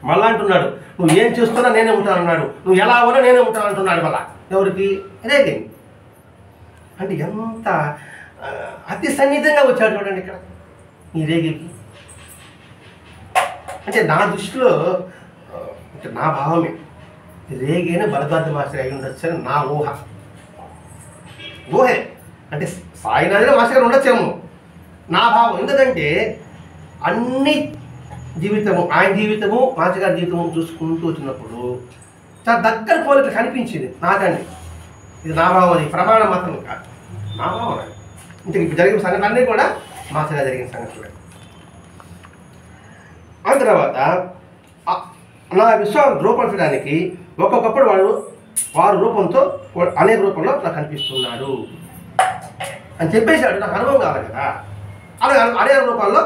మళ్ళా అంటున్నాడు, నువ్వు ఏం చేస్తున్నా నేనే ఉంటాను అన్నాడు. నువ్వు ఎలా ఉన్నా నేనే ఉంటాను అంటున్నాడు. మళ్ళా ఎవరికి? రేగి. అంటే ఎంత అతి సన్నిహితంగా వచ్చాడు చూడండి ఇక్కడ ఈ రేగికి. అంటే నా దృష్టిలో అంటే నా భావమే, రేగైనా భరద్వాజ మాస్టర్ అయి ఉండొచ్చు అని నా ఊహే. అంటే సాయినాథుడే మాస్టర్ గారు ఉండొచ్చేమో నా భావం. ఎందుకంటే అన్ని జీవితము, ఆయన జీవితము, మాస్టర్ గారి జీవితము చూసుకుంటూ వచ్చినప్పుడు చాలా దగ్గర పోలిక కనిపించింది నాకండి. ఇది నా భావం, అది ప్రమాణం మాత్రం కాదు, నా భావం. ఇంత ఇప్పుడు జరిగిన సంఘటనలన్నీ కూడా మాస్టర్ గారు జరిగిన సంఘటనలే. ఆ తర్వాత నా విశ్వాసం రూపొందడానికి ఒక్కొక్కప్పుడు వారు రూపంతో అనేక రూపంలో నాకు కనిపిస్తున్నాడు అని చెప్పేశాడు. నాకు అనుభవం కావాలి కదా. అలా అనేక రూపాల్లో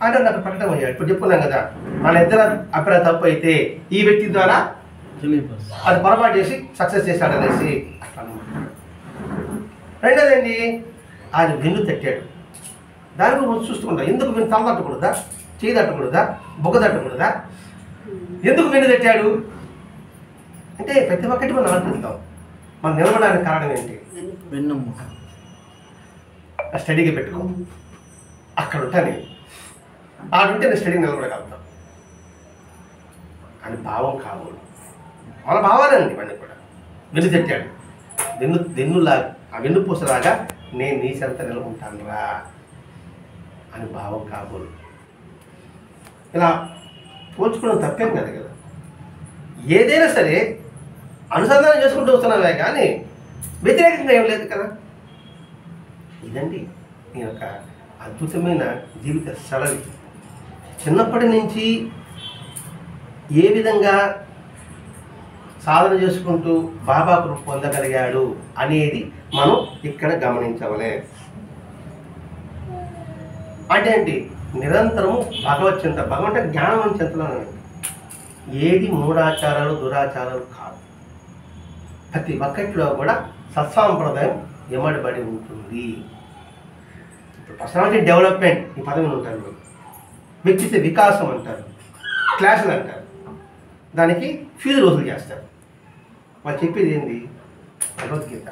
ఆయన నాకు ప్రకటన అయ్యాడు. ఇప్పుడు చెప్పుకున్నాం కదా, మన ఇద్దరు అభిప్రాయం తప్పు అయితే ఈ వ్యక్తి ద్వారా అది పొరపాటు చేసి సక్సెస్ చేశాడు అనేసి. రెండోదండి, ఆయన వెన్ను తట్టాడు. దాని గురించి చూసుకుంటా. ఎందుకు వెన్ను తల తట్టకూడదా, చేయి తట్టకూడదా, బొగ్గ తట్టకూడదా? ఎందుకు వెన్ను తట్టాడు అంటే ప్రతి ఒక్కటి మనం ఆలోచిస్తాం. మనం నిలబడడానికి కారణం ఏంటి? వెన్నుముక. స్టడీగా పెట్టుకో, అక్కడ ఉంటా నేను, ఆడుంటే నేను స్టడీగా నిలబడగలుగుతాం అని భావం కావాలి. మన భావాలండి ఇవన్నీ కూడా. వెన్ను తట్టాడు. ఆ వెన్నుపూసలాగా నేను నీ చెంత నిలబుంటానురా అని భావం కాబోలు. ఇలా పోల్చుకోవడం తప్పేం కాదు కదా. ఏదైనా సరే అనుసంధానం చేసుకుంటూ వస్తున్నావే కానీ వ్యతిరేకంగా ఏం లేదు కదా. ఇదండి ఈ యొక్క అద్భుతమైన జీవిత సరళి. చిన్నప్పటి నుంచి ఏ విధంగా సాధన చేసుకుంటూ బాబా కృప పొందగలిగాడు అనేది మనం ఇక్కడ గమనించవలే. అంటే ఏంటి? నిరంతరము భగవత్ చింత, భగవంతుడి జ్ఞానం చింతలోనే. ఏది మూఢాచారాలు దురాచారాలు కాదు. ప్రతి ఒక్కటిలో కూడా సత్సాంప్రదాయం ఎమ్మడిబడి ఉంటుంది. ఇప్పుడు పర్సనాలిటీ డెవలప్మెంట్ ఈ పదవిని ఉంటారు, వ్యక్తిత్వ వికాసం అంటారు, క్లాసులు అంటారు, దానికి ఫీజులు వసూలు చేస్తారు. వాళ్ళు చెప్పేది ఏంది? భగవద్గీత.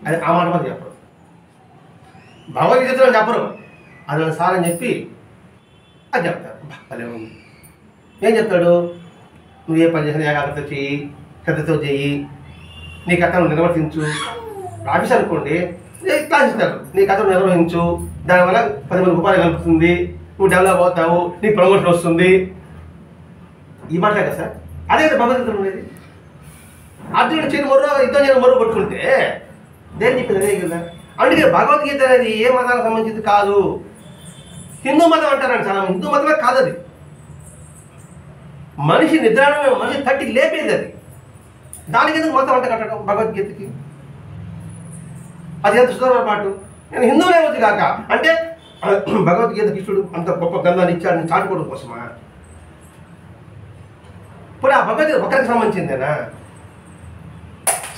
అది ఆ మాట మీద చెప్పరు, భగవద్గీతలో చెప్పరు, అది సారని చెప్పి అది చెప్తారు. భలే ఉంది. ఏం చెప్తాడు? నువ్వు ఏ పని చేసినా ఏకాగ్రత చెయ్యి, శ్రద్ధతో చెయ్యి, నీ కథను నిర్వర్తించు. ఆఫీస్ అనుకోండి, క్లాస్ ఇస్తారు, నీ కథను నిర్వహించు, దానివల్ల 10 మంది ఉపాధి కలుపుతుంది, నువ్వు డెవలప్ అవుతావు, నీకు ప్రమోషన్ వస్తుంది. ఈ మాటలే కదా సార్. అదే కదా భగవద్గీతలు ఉండేది. అర్జునుడు చేయని మరో యుద్ధం చేయని మరో కొట్టుకుంటే దేని చెప్పింది అదే కదా. అందుకే భగవద్గీత అనేది ఏ మతానికి సంబంధించింది కాదు. హిందూ మతం అంటారండి చాలా. హిందూ మతమే కాదు అది. మనిషి నిద్రాణమే, మనిషి తట్టి లేపేది అది. దానికి ఎందుకు మతం అంట కట్టడం భగవద్గీతకి? అది ఎంత సుధరపాటు. నేను హిందువులే వచ్చి కాక అంటే భగవద్గీత కృష్ణుడు అంత గొప్ప గ్రంథాన్ని ఇచ్చాడని చాటుకోవడం కోసమా? ఇప్పుడు ఆ భగవద్గీత ఒకరికి సంబంధించిందేనా?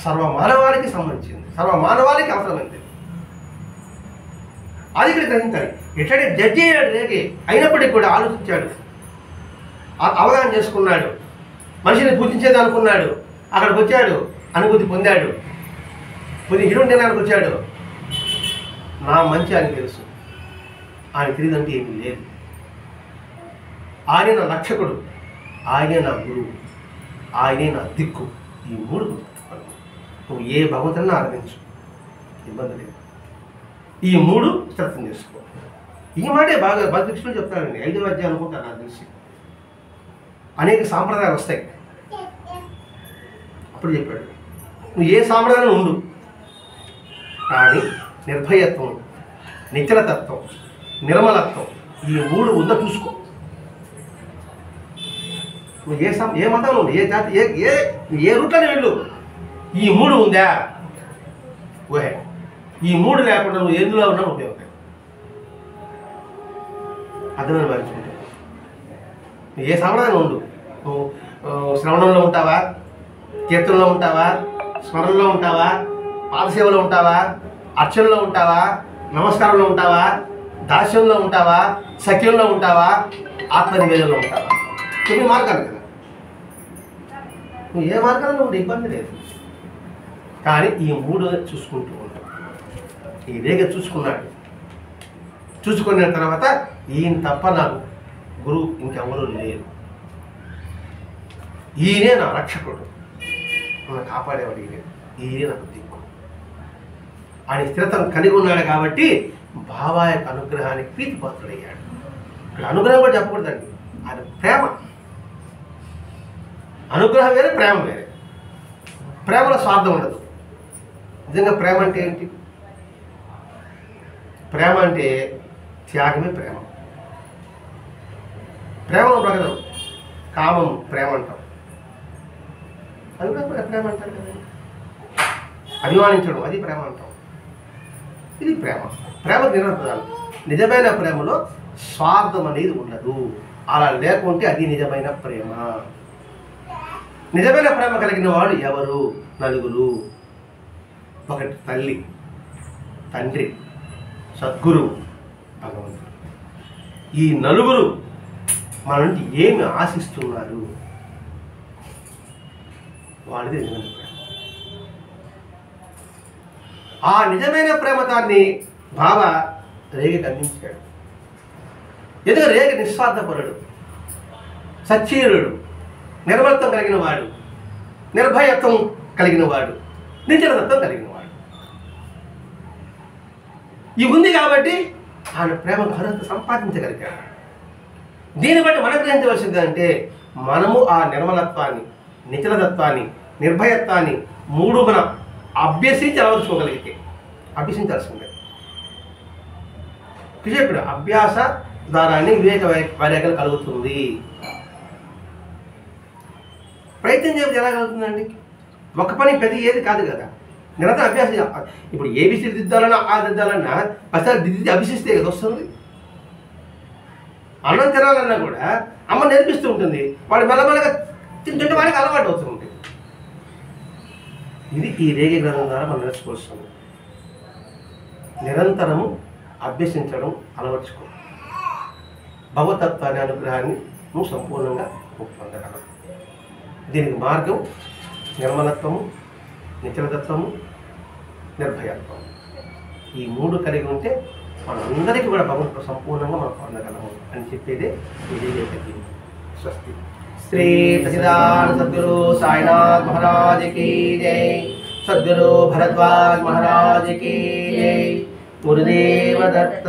సర్వమానవాళికి సంబంధించింది, సర్వమానవాళికి అవసరమైంది. అది ఇక్కడ గ్రహించాలి. ఎట్లాంటి జడ్జి అయ్యాడు రేగి, అయినప్పటికీ కూడా ఆలోచించాడు, అవగాహన చేసుకున్నాడు, మనిషిని పూజించేది అనుకున్నాడు, అక్కడికి వచ్చాడు, అనుభూతి పొందాడు, కొద్ది హిరుండడానికి వచ్చాడు. నా మంచి ఆయన తెలుసు, ఆయన తెలియదంటే ఏమీ లేదు. ఆయనే నా రక్షకుడు, ఆయనే నా గురువు, ఆయనే నా దిక్కు. ఈ 3 నువ్వు ఏ భగవంతుని ఆరాధించు, ఇబ్బంది లేదు. ఈ 3 శ్రద్ధం చేసుకో. ఈ మాటే బాగా భగవద్గీతలో చెప్తానండి. 5వ అధ్యాయం అనుకుంటాను నాకు తెలిసి. అనేక సాంప్రదాయాలు వస్తాయి. అప్పుడు చెప్పాడు, నువ్వు ఏ సాంప్రదాయం ఉండు, కానీ నిర్భయత్వం, నిఖిలతత్వం, నిర్మలత్వం ఈ 3 ఉందో చూసుకో. నువ్వు ఏ మతంలో ఉండు, ఏ జాతి, ఏ రూట్లోనే వెళ్ళు, ఈ 3 ఉందా ఓహే. ఈ 3 లేకుండా నువ్వు ఎందులో ఉన్నా ఉపయోగం. అర్థమైన భావించుకుంటావు. నువ్వు ఏ సాంప్రదాయం ఉండు, నువ్వు శ్రవణంలో ఉంటావా, కీర్తనలో ఉంటావా, స్మరణలో ఉంటావా, పాదసేవలో ఉంటావా, అర్చనలో ఉంటావా, నమస్కారంలో ఉంటావా, దాస్యంలో ఉంటావా, సఖ్యంలో ఉంటావా, ఆత్మనివేదంలో ఉంటావా? 9 మార్గాలు కదా. నువ్వు ఏ మార్గాల్లో ఉంటే ఇబ్బంది లేదు. కానీ ఈ 3 చూసుకుంటూ ఉంటావు. ఈ రేగ చూసుకున్నాడు. చూసుకున్న తర్వాత ఈయన తప్ప నాకు గురువు ఇంకెవరూ లేరు, ఈయనే నా రక్షకుడు, నన్ను కాపాడేవాడు ఈయనే నాకు దిక్కు అని స్థిరతను కలిగి ఉన్నాడు. కాబట్టి బాబా యొక్క అనుగ్రహానికి ప్రీతిపాత్రుడయ్యాడు. ఇక్కడ అనుగ్రహం కూడా చెప్పకూడదండి, అది ప్రేమ. అనుగ్రహం వేరే, ప్రేమ వేరే. ప్రేమలో స్వార్థం ఉండదు. నిజంగా ప్రేమ అంటే ఏంటి? ప్రేమ అంటే త్యాగమే ప్రేమ. ప్రేమలో ప్రగతం, కామం ప్రేమ అంటాం. అది కూడా ప్రేమ అంటారు కదా. అభిమానించడం అది ప్రేమ అంటాం. ఇది ప్రేమ. ప్రేమ నిరంతరాలు. నిజమైన ప్రేమలో స్వార్థం అనేది ఉండదు. అలా లేకుంటే అది నిజమైన ప్రేమ. నిజమైన ప్రేమ కలిగిన వాడు ఎవరు? నలుగురు. ఒకటి తల్లి, తండ్రి, సద్గురువు, భగవంతుడు. ఈ నలుగురు మన నుంచి ఏమి ఆశిస్తున్నారు? వాడిది నిజమైన ప్రేమ. ఆ నిజమైన ప్రేమతాన్ని బాబా రేగికి అందించాడు. ఎందుకు? రేగి నిస్వార్థపరుడు, సచ్చీరుడు, నిర్మలత్వం కలిగిన వాడు, నిర్భయత్వం కలిగిన వాడు, నిశ్చలతత్వం కలిగిన వాడు. ఇవి ఉంది కాబట్టి ఆయన ప్రేమకు అర్హత సంపాదించగలిగాడు. దీన్ని బట్టి మనం గ్రహించవలసింది అంటే మనము ఆ నిర్మలత్వాన్ని, నిశ్చలతత్వాన్ని, నిర్భయత్వాన్ని మూడు మనం అభ్యసించి అలవర్చుకోగలిగితే, అభ్యసించాల్సిందే. కృషకుడు అభ్యాస ద్వారానే వివేక వైరాగ్యం కలుగుతుంది. ప్రయత్నం చేయడం ఎలా కలుగుతుందండి? ఒక పని ప్రతి ఏది కాదు కదా, నిరంతరం అభ్యాసం. ఇప్పుడు ఏబిసి దిద్దాలన్నా ఆ దిద్దాలన్నా అసలు దిద్ది అభ్యసిస్తే కదా వస్తుంది. అన్నం తినాలన్నా కూడా అమ్మ నేర్పిస్తూ ఉంటుంది, వాడు మెల్లమెల్లగా తింటుంటే వాడికి అలవాటు అవుతుంది. ఇది ఈ రేగే గ్రంథం ద్వారా మనం నేర్చుకోవాల్సింది. నిరంతరము అభ్యసించడం అలవర్చుకో, భగవతత్వాన్ని అనుగ్రహాన్ని నువ్వు సంపూర్ణంగా పొందగలవు. దీనికి మార్గం నిర్మలత్వము, నిశ్చలతత్వము, నిర్భయత్వము. ఈ మూడు కలిగి ఉంటే మనందరికీ కూడా భగవంతుడు సంపూర్ణంగా మనం పొందగలము అని చెప్పేదే ఇదే తగ్గింది. స్వస్తి. శ్రీ సచ్చిదానంద సద్గురు సాయినాథ్ మహారాజ్ की जय, सद्गुरु भरद्वाज महाराज की जय, गुरुदेव दत्त।